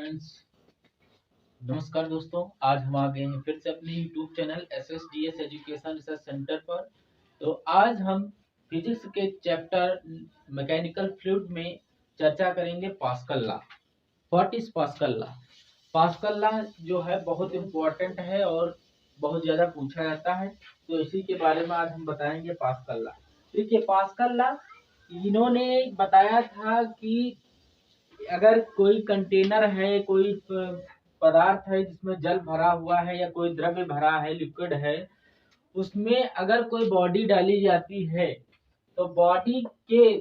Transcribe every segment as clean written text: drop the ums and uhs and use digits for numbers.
Friends, नमस्कार दोस्तों। आज हम आ गए हैं फिर से अपने YouTube channel SSDS education research centre पर। तो आज हम फिजिक्स के चैप्टर मैकेनिकल फ्लूइड में चर्चा करेंगे pascal law. What is pascal law? Pascal law जो है बहुत इम्पोर्टेंट है और बहुत ज़्यादा पूछा जाता है, तो इसी के बारे में आज हम बताएंगे पास्कल लॉ। देखिए, पास्कल लॉ इन्होंने बताया था कि अगर कोई कंटेनर है, कोई पदार्थ है जिसमें जल भरा हुआ है या कोई द्रव्य भरा है, लिक्विड है, उसमें अगर कोई बॉडी डाली जाती है तो बॉडी के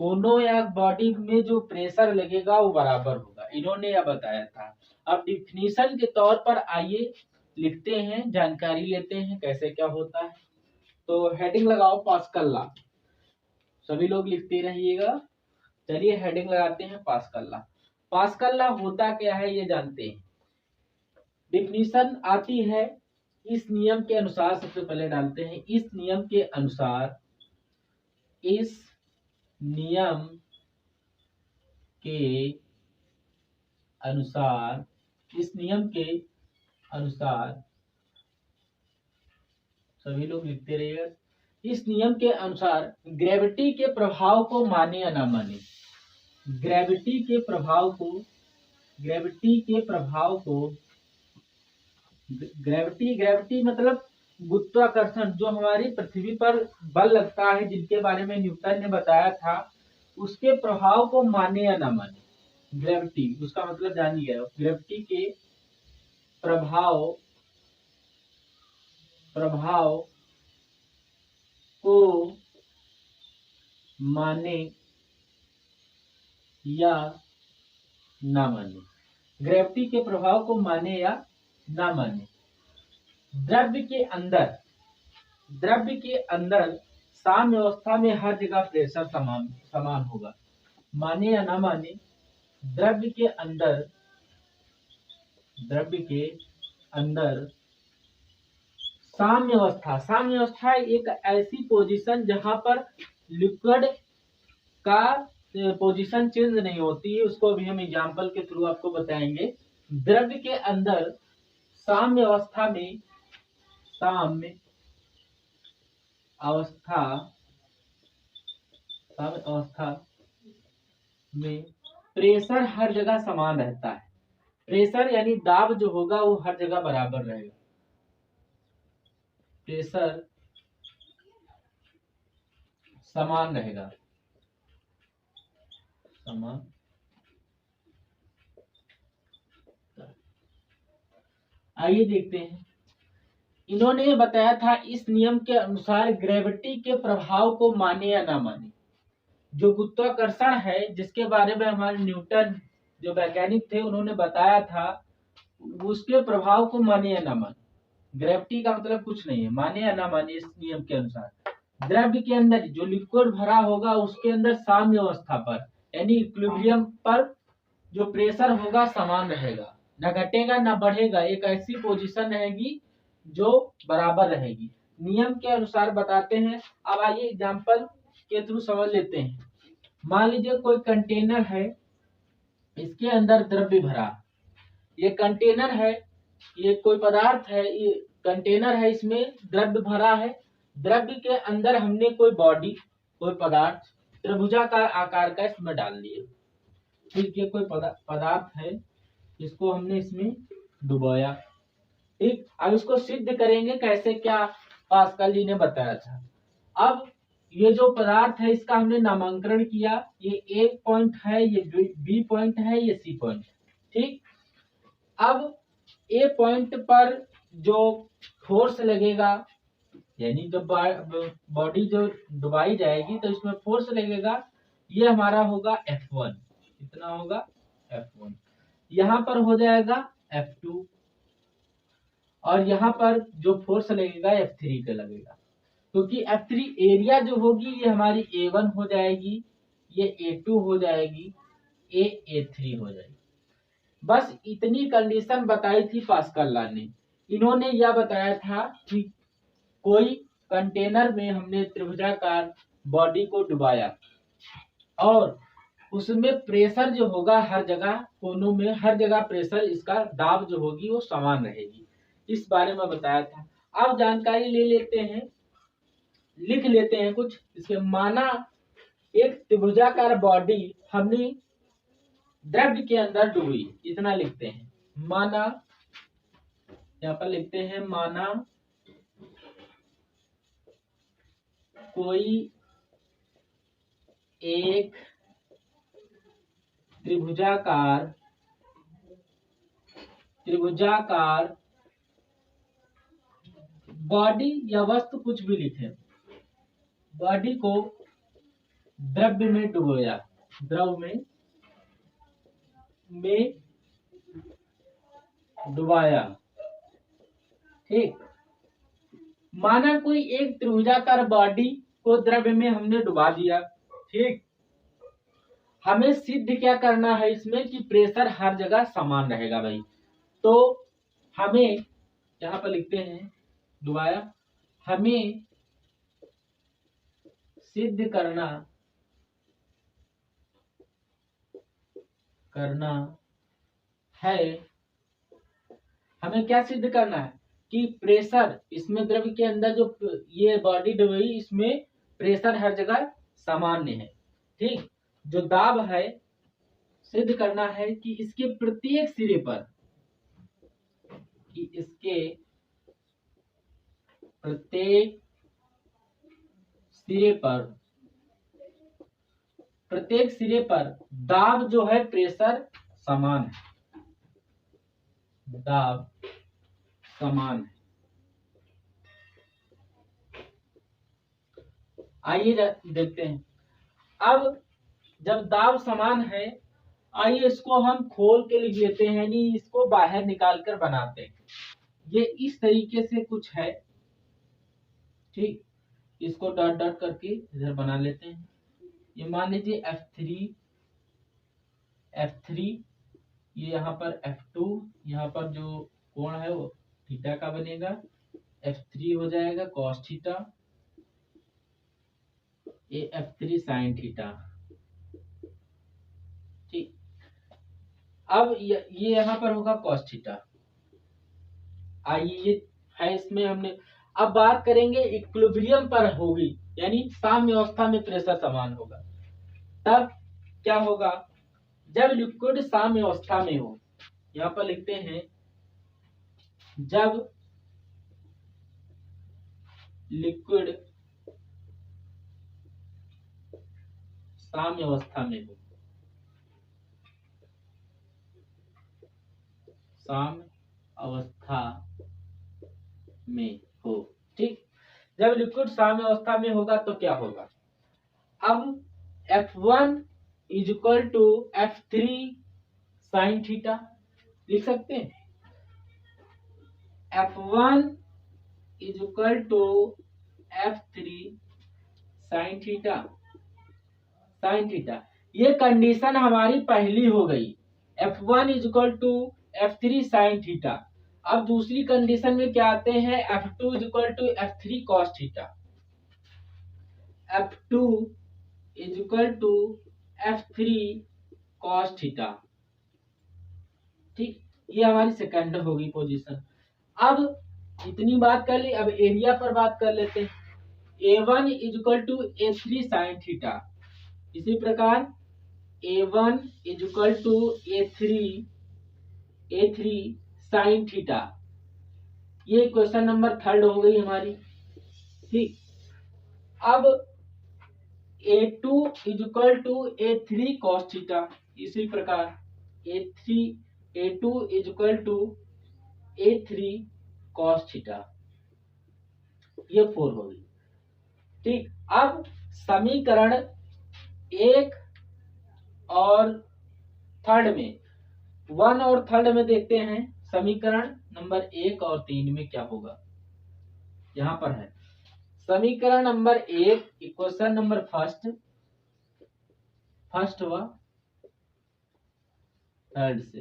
कोनों या बॉडी में जो प्रेशर लगेगा वो बराबर होगा। इन्होंने यह बताया था। अब डिफिनीशन के तौर पर आइए लिखते हैं, जानकारी लेते हैं कैसे क्या होता है। तो हेडिंग लगाओ पास्कल लॉ, सभी लोग लिखते रहिएगा। चलिए हेडिंग लगाते हैं पास्कल लॉ। पास्कल लॉ होता क्या है ये जानते हैं। डिफिनीशन आती है इस नियम के अनुसार, सबसे पहले डालते हैं इस नियम के अनुसार, इस नियम के अनुसार, इस नियम के अनुसार, सभी लोग लिखते रहिएगा। इस नियम के अनुसार ग्रेविटी के प्रभाव को माने या ना माने, ग्रेविटी के प्रभाव को, ग्रेविटी मतलब गुरुत्वाकर्षण, जो हमारी पृथ्वी पर बल लगता है, जिनके बारे में न्यूटन ने बताया था, उसके प्रभाव को माने या ना माने। ग्रेविटी उसका मतलब जानिए, ग्रेविटी के प्रभाव को माने या ना माने, ग्रेविटी के प्रभाव को माने या ना माने। द्रव्य के अंदर साम्य अवस्था में हर जगह प्रेशर समान होगा। माने या ना माने, द्रव्य के अंदर साम्य अवस्था एक ऐसी पोजीशन जहां पर लिक्विड का पोजीशन चेंज नहीं होती है, उसको अभी हम एग्जांपल के थ्रू आपको बताएंगे। द्रव्य के अंदर साम्य अवस्था में प्रेशर हर जगह समान रहता है। प्रेशर यानी दाब जो होगा वो हर जगह बराबर रहेगा। प्रेशर समान रहेगा, आइए देखते हैं। इन्होंने बताया था इस नियम के अनुसार ग्रेविटी के प्रभाव को माने या ना माने। जो गुरुत्वाकर्षण है, जिसके बारे में हमारे न्यूटन जो वैज्ञानिक थे उन्होंने बताया था, उसके प्रभाव को माने या ना माने। ग्रेविटी का मतलब कुछ नहीं है, माने या ना माने। इस नियम के अनुसार द्रव्य के अंदर जो लिक्विड भरा होगा उसके अंदर साम्य अवस्था पर यानी इक्विलिब्रियम पर जो प्रेशर होगा समान रहेगा, न घटेगा न बढ़ेगा, एक ऐसी पोजीशन रहेगी जो बराबर रहेगी। नियम के अनुसार बताते हैं। अब आइए एग्जांपल के थ्रू समझ लेते हैं। मान लीजिए कोई कंटेनर है, इसके अंदर द्रव्य भरा, ये कंटेनर है, ये कोई पदार्थ है, ये कंटेनर है, इसमें द्रव्य भरा है। द्रव्य के अंदर हमने कोई बॉडी, कोई पदार्थ त्रिभुजाकार आकार का इसमें डाल दिए। फिर ये कोई पदार्थ है, इसको हमने इसमें डुबोया। ठीक, अब इसको सिद्ध करेंगे कैसे, क्या पास्कल जी ने बताया था। अब ये जो पदार्थ है इसका हमने नामांकन किया, ये ए पॉइंट है, ये बी पॉइंट है, ये सी पॉइंट। ठीक, अब ए पॉइंट पर जो फोर्स लगेगा, यानी जब बॉडी जो डुबाई जाएगी तो इसमें फोर्स लगेगा, ये हमारा होगा F1। कितना होगा? F1। यहाँ पर हो जाएगा F2 और यहाँ पर जो फोर्स लगेगा F3 का लगेगा, क्योंकि F3 एरिया जो होगी ये हमारी A1 हो जाएगी, ये A2 हो जाएगी, A3 हो जाएगी। बस इतनी कंडीशन बताई थी पास्कल लॉ ने। इन्होंने यह बताया था कि कोई कंटेनर में हमने त्रिभुजाकार बॉडी को डुबाया और उसमें प्रेशर जो होगा हर जगह कोनों में, हर जगह प्रेशर इसका दाब जो होगी वो समान रहेगी, इस बारे में बताया था। अब जानकारी ले लेते हैं, लिख लेते हैं कुछ इसके। माना एक त्रिभुजाकार बॉडी हमने द्रव्य के अंदर डूबी, इतना लिखते हैं। माना, यहाँ पर लिखते हैं माना कोई एक त्रिभुजाकार बॉडी या वस्तु कुछ भी लिखे, बॉडी को द्रव्य में डुबोया, द्रव में डुबाया। ठीक, माना कोई एक त्रिभुजाकार बॉडी को द्रव्य में हमने डुबा दिया। ठीक, हमें सिद्ध क्या करना है इसमें कि प्रेशर हर जगह समान रहेगा भाई। तो हमें यहाँ पर लिखते हैं डुबाया, हमें सिद्ध करना है, हमें क्या सिद्ध करना है कि प्रेशर इसमें द्रव्य के अंदर जो ये बॉडी डुबी इसमें प्रेशर हर जगह सामान्य है। ठीक, जो दाब है सिद्ध करना है कि इसके प्रत्येक सिरे पर, कि इसके प्रत्येक सिरे पर दाब जो है प्रेशर समान है, दाब समान है। आइए देखते हैं। अब जब दाब समान है, आइए इसको हम खोल के लिख लेते हैं, यानी इसको बाहर निकाल कर बनाते हैं। ये इस तरीके से कुछ है। ठीक, इसको डॉट डॉट करके इधर बना लेते हैं। ये मान लीजिए F3, ये यहाँ पर F2, यहाँ पर जो कोण है वो थीटा का बनेगा, F3 हो जाएगा cos थीटा, ये F3 sin थीटा। ठीक, अब ये यहाँ पर होगा cos थीटा। आइए ये है इसमें हमने, अब बात करेंगे इक्विलिब्रियम पर होगी, यानी साम्य अवस्था में प्रेशर समान होगा। तब क्या होगा, जब लिक्विड साम्य अवस्था में हो, यहाँ पर लिखते हैं जब लिक्विड साम्य अवस्था में हो, साम्य अवस्था में हो। ठीक, जब लिक्विड साम्य अवस्था में होगा तो क्या होगा, अब F1 is equal to F3 sine theta लिख सकते हैं। F1 is equal to F3 sine theta, sine theta. ये कंडीशन हमारी पहली हो गई, F1 is equal to F3 sine theta. अब दूसरी कंडीशन में क्या आते हैं, F2 is equal to F3 cos theta, F2 is equal to F3 cos theta. ठीक, ये हमारी सेकंड होगी पोजीशन। अब इतनी बात कर ली, अब एरिया पर बात कर लेते हैं। A1 is equal to A3 sine theta, इसी प्रकार A1 is equal to A3 sine theta. ये क्वेश्चन नंबर 3 हो गई हमारी। ठीक, अब A2 is equal to A3 cos theta, इसी प्रकार A2 is equal to A3 cos theta, ये 4 हो गई। ठीक, अब समीकरण 1 और 3 में, 1 और 3 में देखते हैं समीकरण नंबर 1 और 3 में क्या होगा। यहाँ पर है समीकरण नंबर 1, इक्वेशन नंबर फर्स्ट व थर्ड से।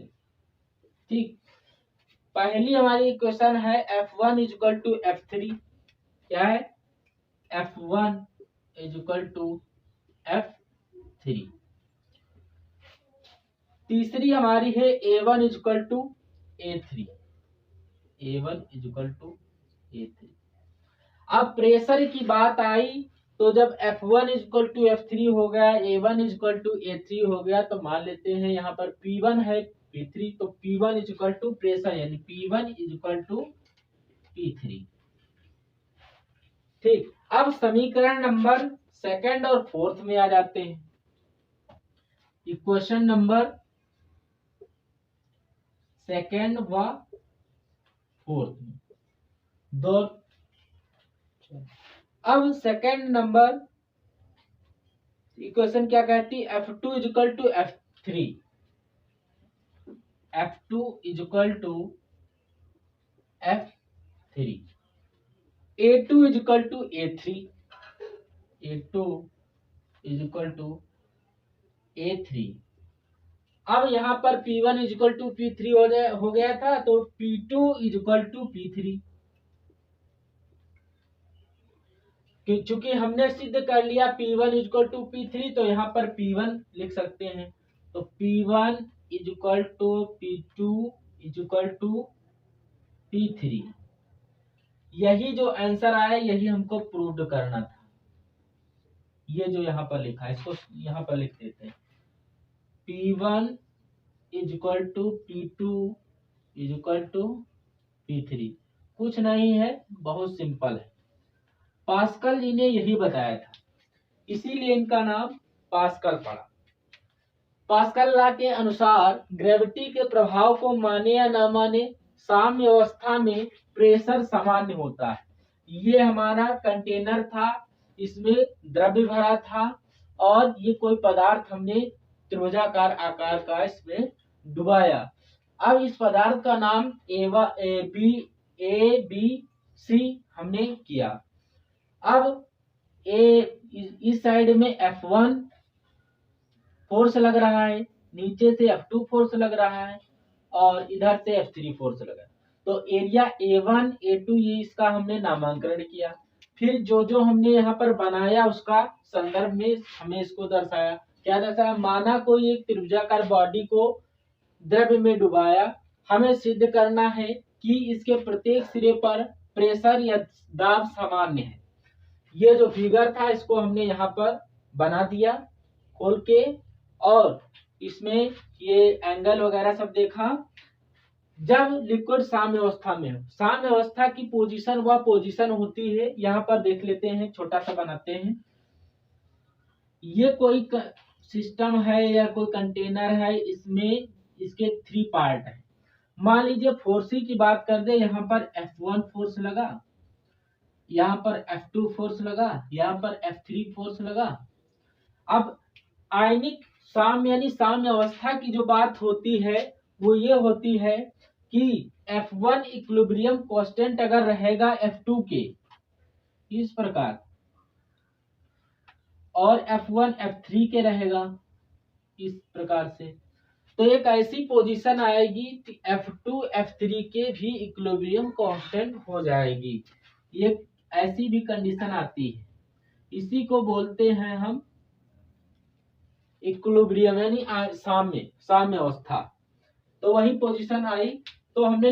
ठीक, पहली हमारी इक्वेशन है F1 is equal to F3, क्या है, F1 is equal to F3। तीसरी हमारी है A1 equal to A3। A1 equal to A3। अब प्रेशर की बात आई तो जब F1 इक्वल टू F3 हो गया, A1 इक्वल टू A3 हो गया, तो मान लेते हैं यहाँ पर P1 है P3, तो P1 इक्वल टू प्रेशर यानी P1 इक्वल टू P3। ठीक, अब समीकरण नंबर सेकंड और फोर्थ में आ जाते हैं। इक्वेशन नंबर सेकंड व फोर्थ में दो। अब सेकंड नंबर इक्वेशन क्या कहती है? F2 equal to F3, F2 equal to F3, A2 equal to A3, A2 equal to A3। अब यहाँ पर P1 इक्वल टू P3 हो गया था, तो P2 इक्वल टू P3। चूंकि हमने सिद्ध कर लिया P1 इक्वल टू P3, तो यहाँ पर P1 लिख सकते हैं। तो P1 equal to P2 equal to P3। यही जो आंसर आया यही हमको प्रूव करना था। ये जो यहाँ पर लिखा है इसको यहाँ पर लिख देते हैं। P1 equal to P2 equal to P3। कुछ नहीं है, बहुत सिंपल है। पास्कल जी ने यही बताया था, इसीलिए इनका नाम पास्कल पड़ा। पास्कल लॉ के अनुसार ग्रेविटी के प्रभाव को माने या ना माने, साम्य अवस्था में प्रेशर सामान्य होता है। ये हमारा कंटेनर था, इसमें द्रव्य भरा था और ये कोई पदार्थ हमने त्रिभुजाकार आकार का इसमें डुबाया। अब इस पदार्थ का नाम A B C हमने किया। अब इस साइड में F1 फोर्स लग रहा है, नीचे से F2 फोर्स लग रहा है और इधर से F3 फोर्स लगा। तो एरिया A1 A2 ये इसका हमने नामांकन किया। फिर जो जो हमने यहाँ पर बनाया उसका संदर्भ में हमें इसको दर्शाया। क्या दर्शाया? माना कोई एक त्रिभुजाकार बॉडी को द्रव्य में डुबाया, हमें सिद्ध करना है कि इसके प्रत्येक सिरे पर प्रेशर या दाब सामान्य है। ये जो फिगर था इसको हमने यहाँ पर बना दिया खोल के, और इसमें ये एंगल वगैरह सब देखा। जब लिक्विड साम्य अवस्था में हो, साम्य अवस्था की पोजीशन वह पोजीशन होती है, यहाँ पर देख लेते हैं, छोटा सा बनाते हैं। ये कोई सिस्टम है या कोई कंटेनर है, इसमें इसके 3 पार्ट है। मान लीजिए फोर्स की बात कर दे, यहाँ पर F1 फोर्स लगा, यहाँ पर F2 फोर्स लगा, यहाँ पर F3 फोर्स लगा। अब आयनिक साम्य यानी साम्य अवस्था की जो बात होती है वो ये होती है कि F1 इक्विलिब्रियम कांस्टेंट अगर रहेगा F2 के इस प्रकार, और F1 F3 के रहेगा इस प्रकार से, तो एक ऐसी पोजीशन आएगी कि F2 F3 के भी इक्विलिब्रियम कांस्टेंट हो जाएगी। ये ऐसी भी कंडीशन आती है, इसी को बोलते हैं हम इक्विलिब्रियम यानी साम्य अवस्था। तो वही पोजीशन आई, तो हमने